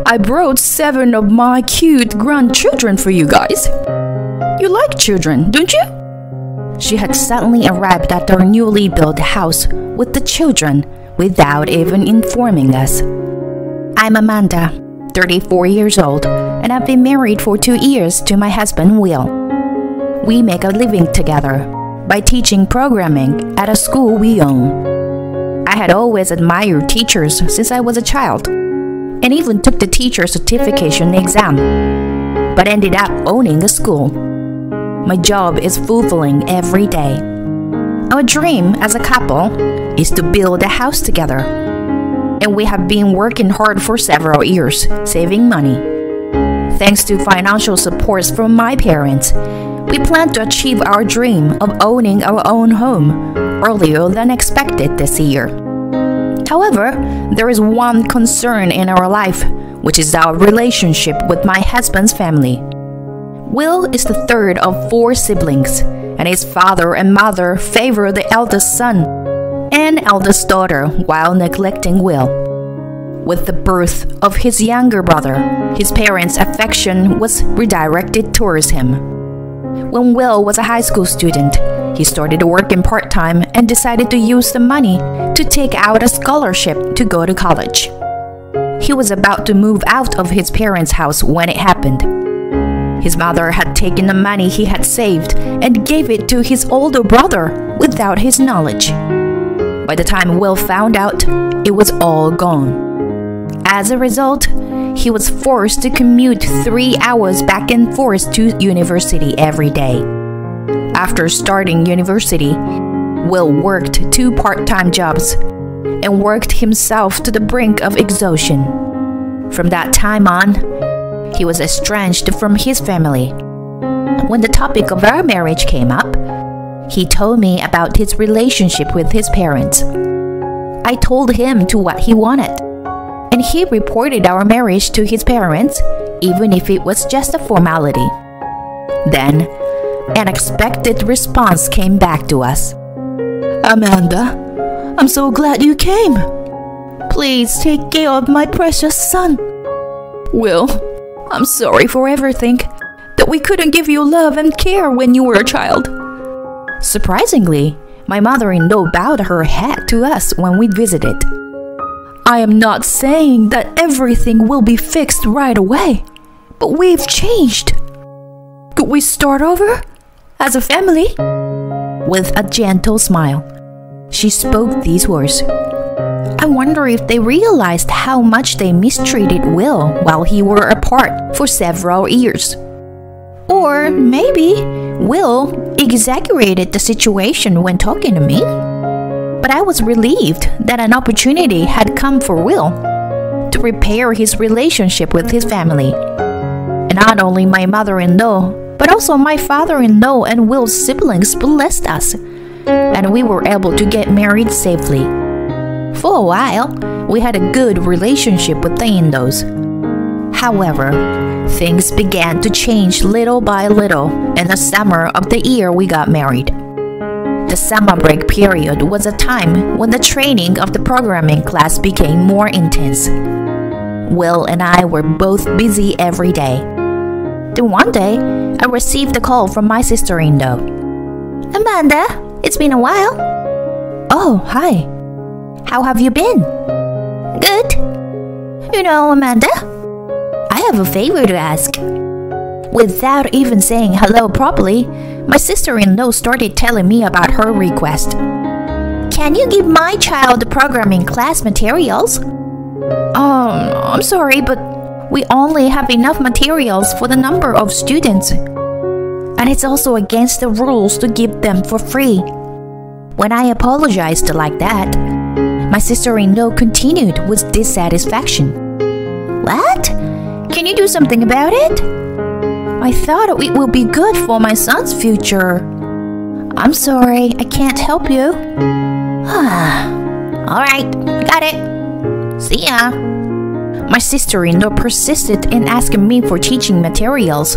I brought 7 of my cute grandchildren for you guys. You like children, don't you? She had suddenly arrived at our newly built house with the children without even informing us. I'm Amanda, 34 years old, and I've been married for 2 years to my husband, Will. We make a living together by teaching programming at a school we own. I had always admired teachers since I was a child, and even took the teacher certification exam, but ended up owning a school. My job is fulfilling every day. Our dream as a couple is to build a house together, and we have been working hard for several years, saving money. Thanks to financial supports from my parents, we plan to achieve our dream of owning our own home earlier than expected this year. However, there is one concern in our life, which is our relationship with my husband's family. Will is the third of 4 siblings, and his father and mother favor the eldest son and eldest daughter while neglecting Will. With the birth of his younger brother, his parents' affection was redirected towards him. When Will was a high school student, he started working part-time and decided to use the money to take out a scholarship to go to college. He was about to move out of his parents' house when it happened. His mother had taken the money he had saved and gave it to his older brother without his knowledge. By the time Will found out, it was all gone. As a result, he was forced to commute 3 hours back and forth to university every day. After starting university, Will worked 2 part-time jobs and worked himself to the brink of exhaustion. From that time on, he was estranged from his family. When the topic of our marriage came up, he told me about his relationship with his parents. I told him to what he wanted, and he reported our marriage to his parents, even if it was just a formality. Then, an unexpected response came back to us. Amanda, I'm so glad you came. Please take care of my precious son. Will, I'm sorry for everything, that we couldn't give you love and care when you were a child. Surprisingly, my mother-in-law bowed her head to us when we visited. I am not saying that everything will be fixed right away, but we've changed. Could we start over as a family? With a gentle smile, she spoke these words. I wonder if they realized how much they mistreated Will while he were apart for several years. Or maybe Will exaggerated the situation when talking to me. But I was relieved that an opportunity had come for Will to repair his relationship with his family. And not only my mother-in-law, but also my father-in-law and Will's siblings blessed us, and we were able to get married safely. For a while, we had a good relationship with the in-laws. However, things began to change little by little in the summer of the year we got married. The summer break period was a time when the training of the programming class became more intense. Will and I were both busy every day. Then one day, I received a call from my sister-in-law. Amanda, it's been a while. Oh, hi. How have you been? Good. You know, Amanda, I have a favor to ask. Without even saying hello properly, my sister-in-law started telling me about her request. Can you give my child the programming class materials? I'm sorry, but we only have enough materials for the number of students. And it's also against the rules to give them for free. When I apologized like that, my sister-in-law continued with dissatisfaction. What? Can you do something about it? I thought it will be good for my son's future. I'm sorry, I can't help you. Alright, got it. See ya. My sister-in-law persisted in asking me for teaching materials,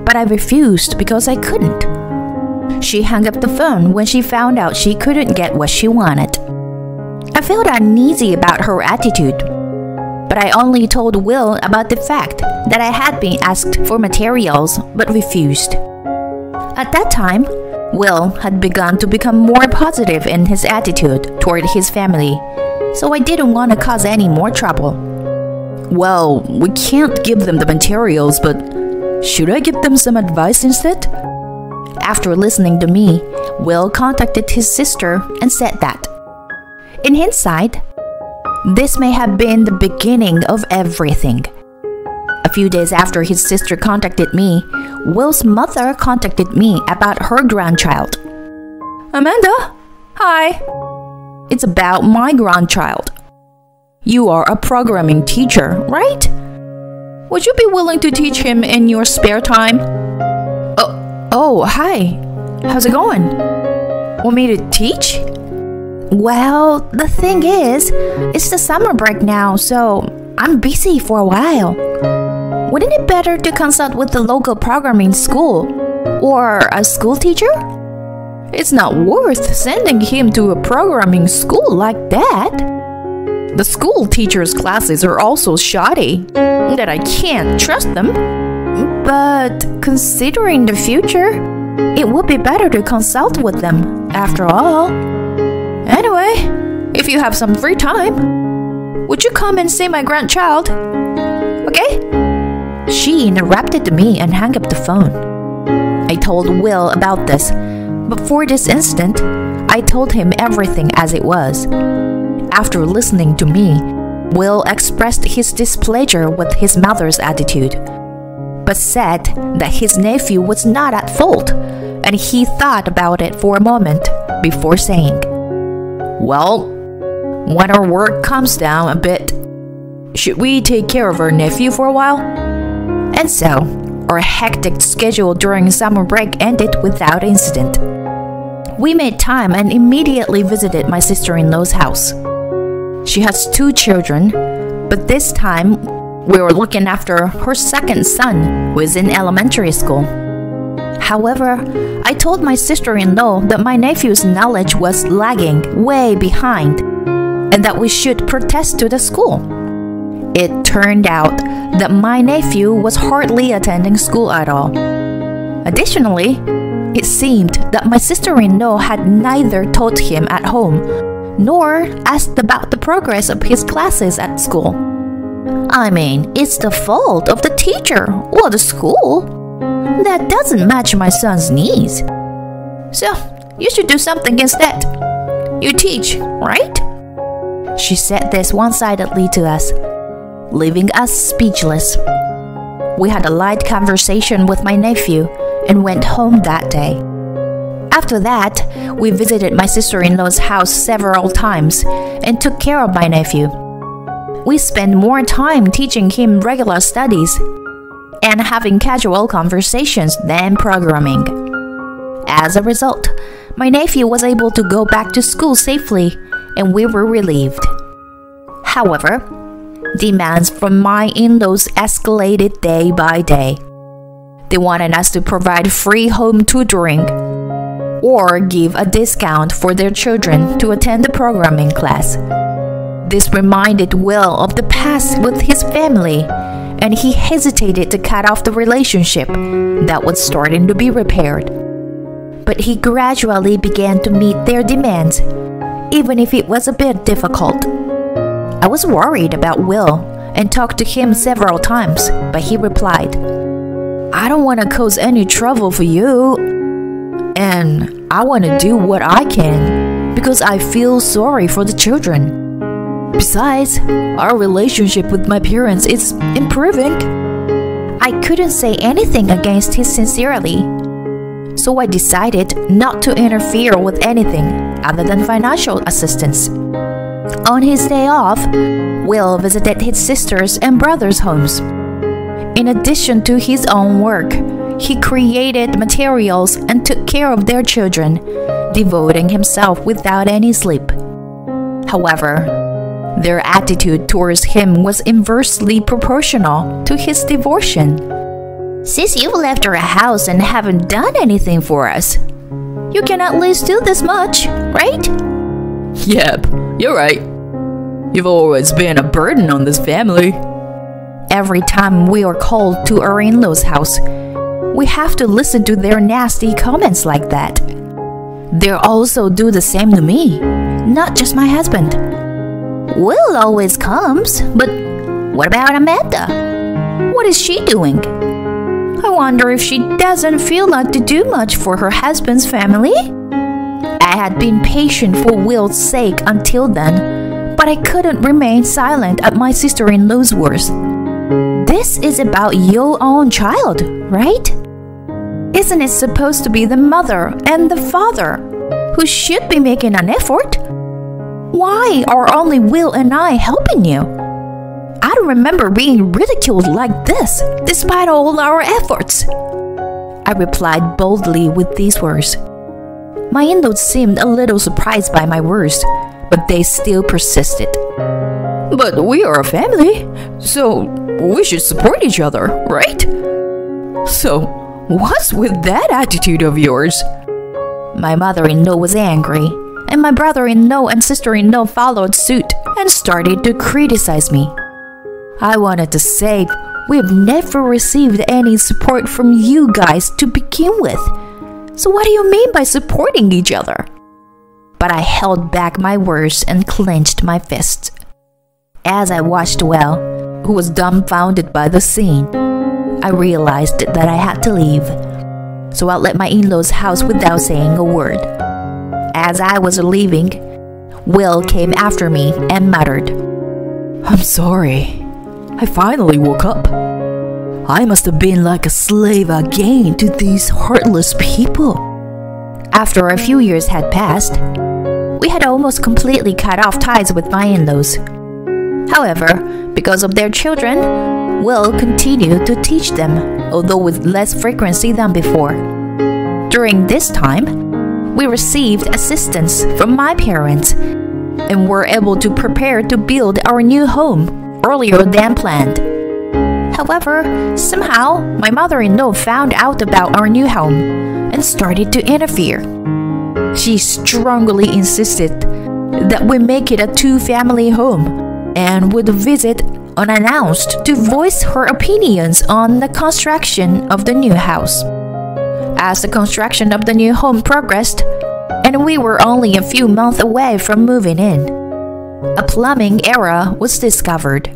but I refused because I couldn't. She hung up the phone when she found out she couldn't get what she wanted. I felt uneasy about her attitude, but I only told Will about the fact that I had been asked for materials but refused. At that time, Will had begun to become more positive in his attitude toward his family, so I didn't want to cause any more trouble. Well, we can't give them the materials, but should I give them some advice instead? After listening to me, Will contacted his sister and said that, in hindsight, this may have been the beginning of everything. A few days after his sister contacted me, Will's mother contacted me about her grandchild. Amanda? Hi. It's about my grandchild. You are a programming teacher, right? Would you be willing to teach him in your spare time? Oh, hi. How's it going? Want me to teach? Well, the thing is, it's the summer break now, so I'm busy for a while. Wouldn't it be better to consult with the local programming school or a school teacher? It's not worth sending him to a programming school like that. The school teacher's classes are also shoddy, that I can't trust them. But considering the future, it would be better to consult with them, after all. Anyway, if you have some free time, would you come and see my grandchild? Okay? She interrupted me and hung up the phone. I told Will about this, but for this incident, I told him everything as it was. After listening to me, Will expressed his displeasure with his mother's attitude, but said that his nephew was not at fault, and he thought about it for a moment before saying, well, when our work comes down a bit, should we take care of our nephew for a while? And so, our hectic schedule during summer break ended without incident. We made time and immediately visited my sister-in-law's house. She has 2 children, but this time we were looking after her second son, who is in elementary school. However, I told my sister-in-law that my nephew's knowledge was lagging way behind and that we should protest to the school. It turned out that my nephew was hardly attending school at all. Additionally, it seemed that my sister-in-law had neither taught him at home nor asked about the progress of his classes at school. I mean, it's the fault of the teacher or the school that doesn't match my son's needs. So, you should do something instead. You teach, right? She said this one-sidedly to us, leaving us speechless. We had a light conversation with my nephew and went home that day. After that, we visited my sister-in-law's house several times and took care of my nephew. We spent more time teaching him regular studies and having casual conversations than programming. As a result, my nephew was able to go back to school safely, and we were relieved. However, demands from my in-laws escalated day by day. They wanted us to provide free home tutoring or give a discount for their children to attend the programming class. This reminded Will of the past with his family, and he hesitated to cut off the relationship that was starting to be repaired. But he gradually began to meet their demands, even if it was a bit difficult. I was worried about Will and talked to him several times, but he replied, I don't want to cause any trouble for you, and I want to do what I can because I feel sorry for the children. Besides, our relationship with my parents is improving. I couldn't say anything against his sincerity, so I decided not to interfere with anything other than financial assistance. On his day off, Will visited his sisters' and brothers' homes. In addition to his own work, he created materials and took care of their children, devoting himself without any sleep. However, their attitude towards him was inversely proportional to his devotion. Since you've left our house and haven't done anything for us, you can at least do this much, right? Yep, you're right. You've always been a burden on this family. Every time we are called to our in-laws' house, we have to listen to their nasty comments like that. They also do the same to me, not just my husband. Will always comes, but what about Amanda? What is she doing? I wonder if she doesn't feel like to do much for her husband's family. I had been patient for Will's sake until then, but I couldn't remain silent at my sister-in-law's words. This is about your own child, right? Isn't it supposed to be the mother and the father who should be making an effort? Why are only Will and I helping you? I don't remember being ridiculed like this, despite all our efforts. I replied boldly with these words. My in-laws seemed a little surprised by my words, but they still persisted. But we are a family, so we should support each other, right? So, what's with that attitude of yours? My mother-in-law was angry, and my brother-in-law and sister-in-law followed suit and started to criticize me. I wanted to say, we've never received any support from you guys to begin with. So what do you mean by supporting each other? But I held back my words and clenched my fists. As I watched Will, who was dumbfounded by the scene, I realized that I had to leave. So I left my in-laws' house without saying a word. As I was leaving, Will came after me and muttered, I'm sorry. I finally woke up. I must have been like a slave again to these heartless people. After a few years had passed, we had almost completely cut off ties with my in-laws. However, because of their children, Will continued to teach them, although with less frequency than before. During this time, we received assistance from my parents and were able to prepare to build our new home earlier than planned. However, somehow, my mother-in-law found out about our new home and started to interfere. She strongly insisted that we make it a two-family home and would visit unannounced to voice her opinions on the construction of the new house. As the construction of the new home progressed, and we were only a few months away from moving in, a plumbing error was discovered.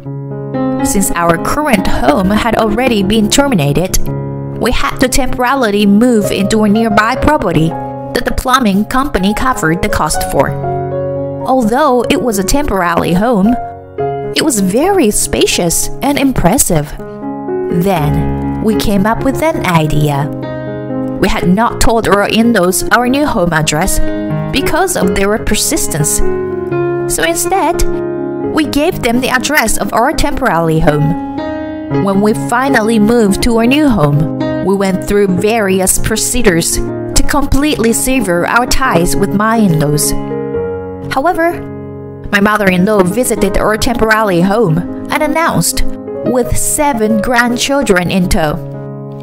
Since our current home had already been terminated, we had to temporarily move into a nearby property that the plumbing company covered the cost for. Although it was a temporary home, it was very spacious and impressive. Then we came up with an idea. We had not told our in-laws our new home address because of their persistence. So instead, we gave them the address of our temporary home. When we finally moved to our new home, we went through various procedures to completely sever our ties with my in-laws. However, my mother-in-law visited our temporary home and announced, with 7 grandchildren in tow,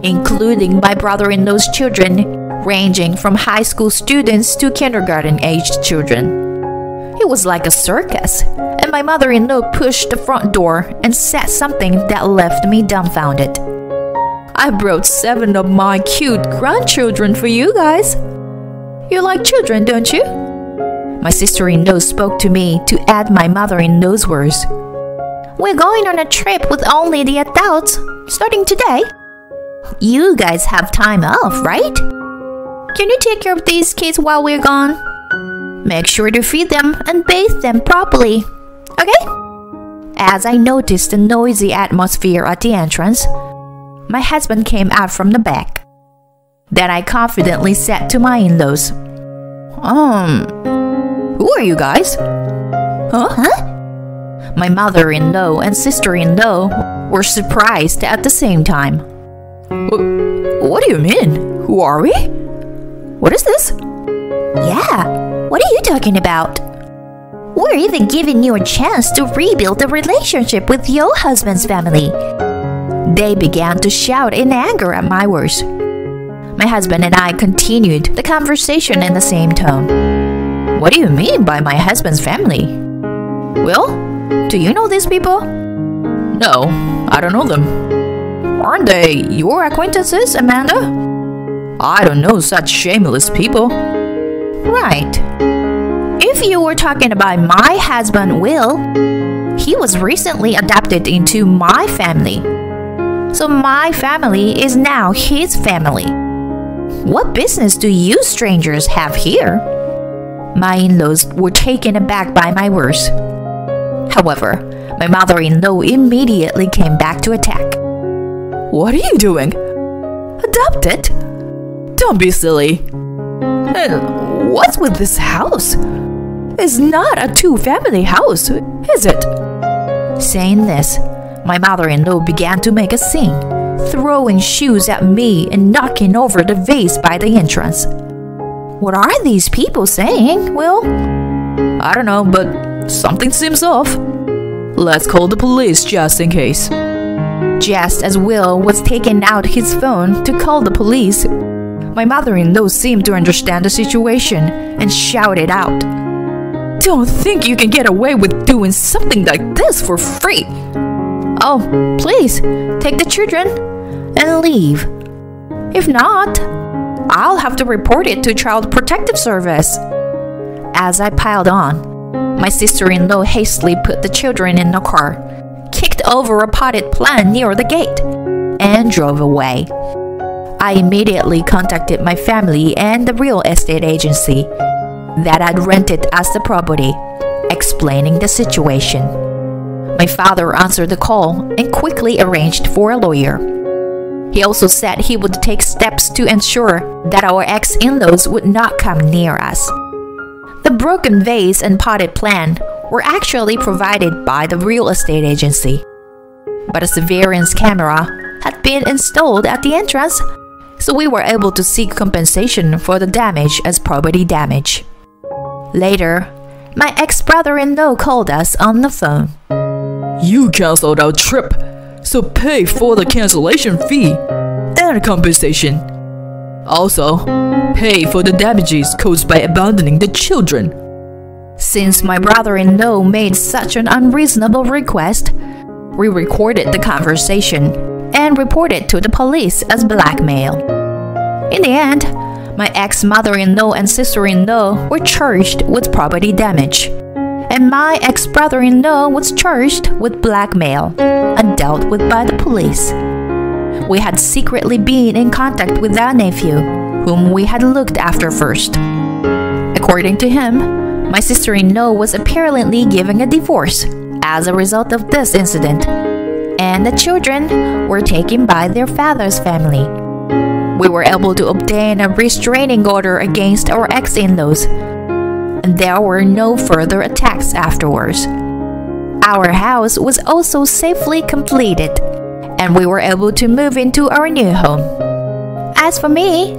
including my brother-in-law's children, ranging from high school students to kindergarten-aged children. It was like a circus, and my mother-in-law pushed the front door and said something that left me dumbfounded. I brought 7 of my cute grandchildren for you guys. You like children, don't you? My sister-in-law spoke to me to add my mother-in-law's words. We're going on a trip with only the adults, starting today. You guys have time off, right? Can you take care of these kids while we're gone? Make sure to feed them and bathe them properly, okay? As I noticed the noisy atmosphere at the entrance, my husband came out from the back. Then I confidently said to my in-laws, Who are you guys? Huh? My mother-in-law and sister-in-law were surprised at the same time. What do you mean? Who are we? What is this? Yeah, what are you talking about? We're even giving you a chance to rebuild the relationship with your husband's family. They began to shout in anger at my words. My husband and I continued the conversation in the same tone. What do you mean by my husband's family? Well, Do you know these people? No, I don't know them. Aren't they your acquaintances, Amanda? I don't know such shameless people. Right. If you were talking about my husband, Will, he was recently adopted into my family. So my family is now his family. What business do you strangers have here? My in-laws were taken aback by my words. However, my mother-in-law immediately came back to attack. What are you doing? Adopted? Don't be silly. And what's with this house? It's not a two-family house, is it? Saying this, my mother-in-law began to make a scene, throwing shoes at me and knocking over the vase by the entrance. What are these people saying, Will? I don't know, but something seems off. Let's call the police just in case. Just as Will was taking out his phone to call the police, my mother-in-law seemed to understand the situation and shouted out, "Don't think you can get away with doing something like this for free. Oh, please, take the children and leave. If not, I'll have to report it to Child Protective Service." As I piled on, my sister-in-law hastily put the children in the car, kicked over a potted plant near the gate, and drove away. I immediately contacted my family and the real estate agency that I'd rented us the property, explaining the situation. My father answered the call and quickly arranged for a lawyer. He also said he would take steps to ensure that our ex-in-laws would not come near us. The broken vase and potted plant were actually provided by the real estate agency, but a surveillance camera had been installed at the entrance, so we were able to seek compensation for the damage as property damage. Later, my ex-brother-in-law called us on the phone. "You canceled our trip, so pay for the cancellation fee and compensation. Also, pay for the damages caused by abandoning the children." Since my brother-in-law made such an unreasonable request, we recorded the conversation and reported to the police as blackmail. In the end, my ex-mother-in-law and sister-in-law were charged with property damage, and my ex-brother-in-law was charged with blackmail and dealt with by the police. We had secretly been in contact with our nephew, whom we had looked after first. According to him, my sister-in-law was apparently giving a divorce as a result of this incident, and the children were taken by their father's family. We were able to obtain a restraining order against our ex-in-laws, and there were no further attacks afterwards. Our house was also safely completed, and we were able to move into our new home. As for me,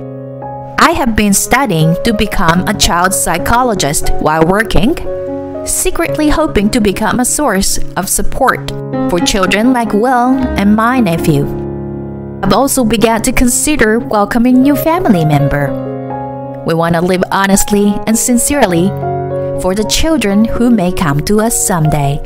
I have been studying to become a child psychologist while working, secretly hoping to become a source of support for children like Will and my nephew. I've also begun to consider welcoming new family member. We want to live honestly and sincerely for the children who may come to us someday.